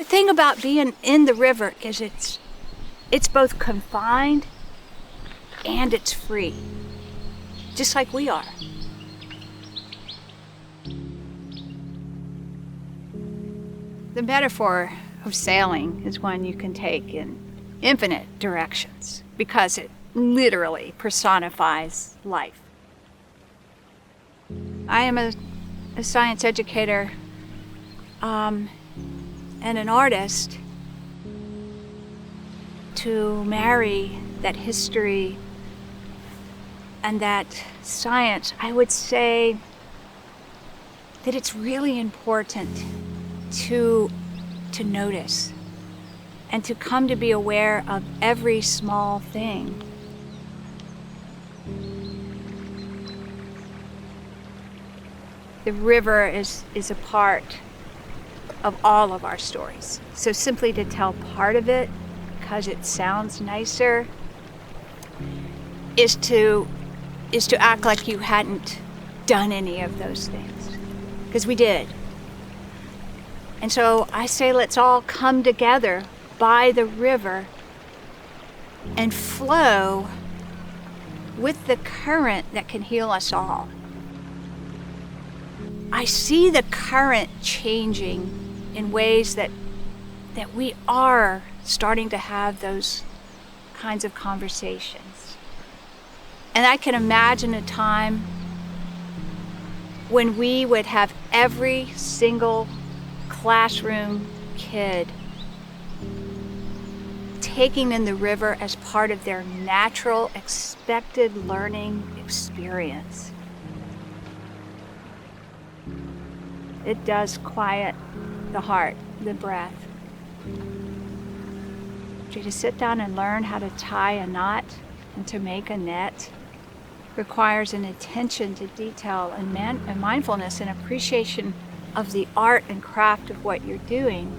The thing about being in the river is it's both confined and it's free, just like we are. The metaphor of sailing is one you can take in infinite directions because it literally personifies life. I am a science educator and an artist. To marry that history and that science, I would say that it's really important to notice and to come to be aware of every small thing. The river is a part of all of our stories. So simply to tell part of it because it sounds nicer is to act like you hadn't done any of those things, because we did. And so I say let's all come together by the river and flow with the current that can heal us all. I see the current changing in ways that we are starting to have those kinds of conversations. And I can imagine a time when we would have every single classroom kid taking in the river as part of their natural, expected learning experience. It does quiet the heart, the breath. To sit down and learn how to tie a knot and to make a net requires an attention to detail and mindfulness and appreciation of the art and craft of what you're doing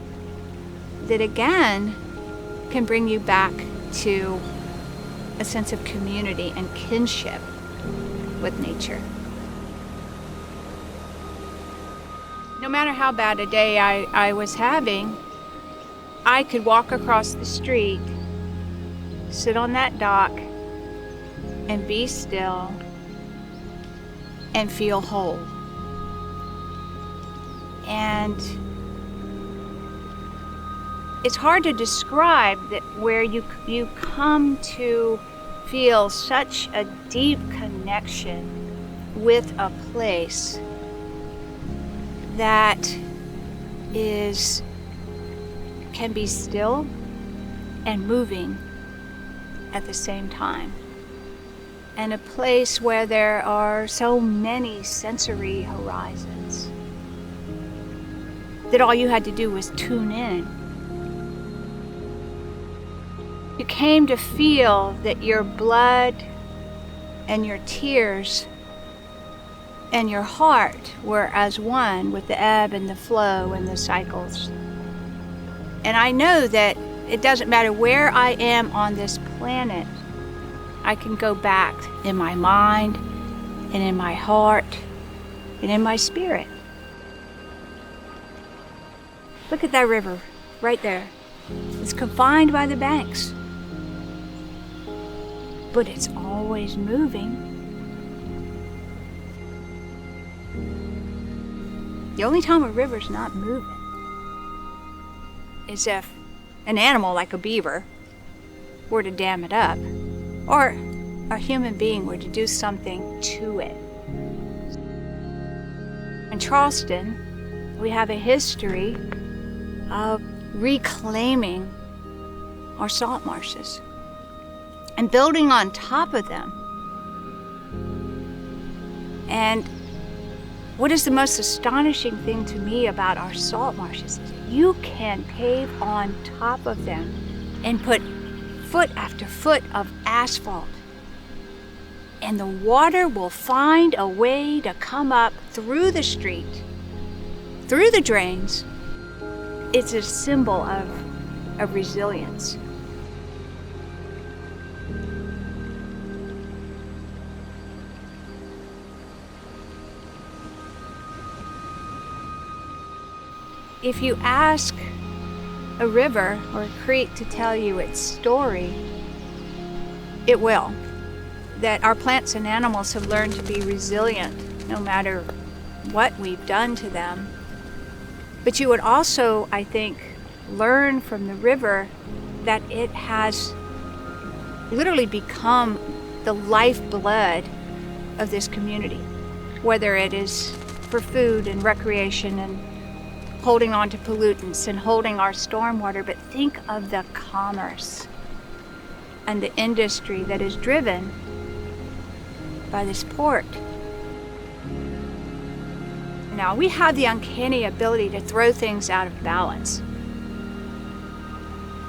that again can bring you back to a sense of community and kinship with nature. No matter how bad a day I was having, I could walk across the street, sit on that dock, and be still and feel whole. And it's hard to describe that where you come to feel such a deep connection with a place that can be still and moving at the same time. And a place where there are so many sensory horizons that all you had to do was tune in. You came to feel that your blood and your tears and your heart were as one with the ebb and the flow and the cycles. And I know that it doesn't matter where I am on this planet, I can go back in my mind and in my heart and in my spirit. Look at that river right there. It's confined by the banks, but it's always moving. The only time a river's not moving is if an animal like a beaver were to dam it up, or a human being were to do something to it. In Charleston, we have a history of reclaiming our salt marshes and building on top of them. And what is the most astonishing thing to me about our salt marshes is you can pave on top of them and put foot after foot of asphalt, and the water will find a way to come up through the street, through the drains. It's a symbol of resilience. If you ask a river or a creek to tell you its story, it will. That our plants and animals have learned to be resilient no matter what we've done to them. But you would also, I think, learn from the river that it has literally become the lifeblood of this community, whether it is for food and recreation and holding on to pollutants and holding our stormwater. But think of the commerce and the industry that is driven by this port. Now, we have the uncanny ability to throw things out of balance.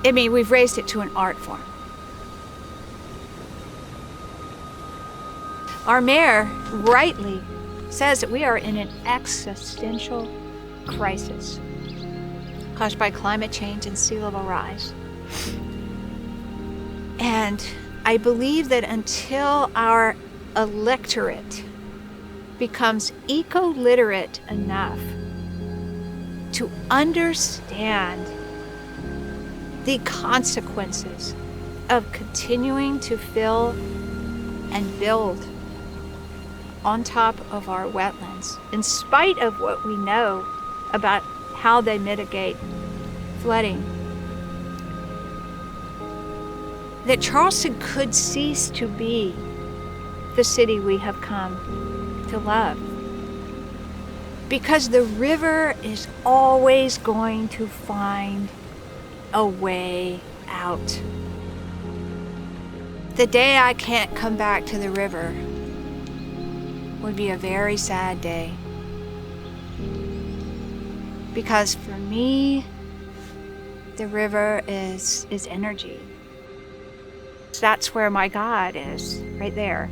I mean, we've raised it to an art form. Our mayor rightly says that we are in an existential crisis caused by climate change and sea level rise. And I believe that until our electorate becomes eco-literate enough to understand the consequences of continuing to fill and build on top of our wetlands, in spite of what we know about how they mitigate flooding, that Charleston could cease to be the city we have come to love. Because the river is always going to find a way out. The day I can't come back to the river would be a very sad day. Because for me, the river is energy. That's where my God is, right there.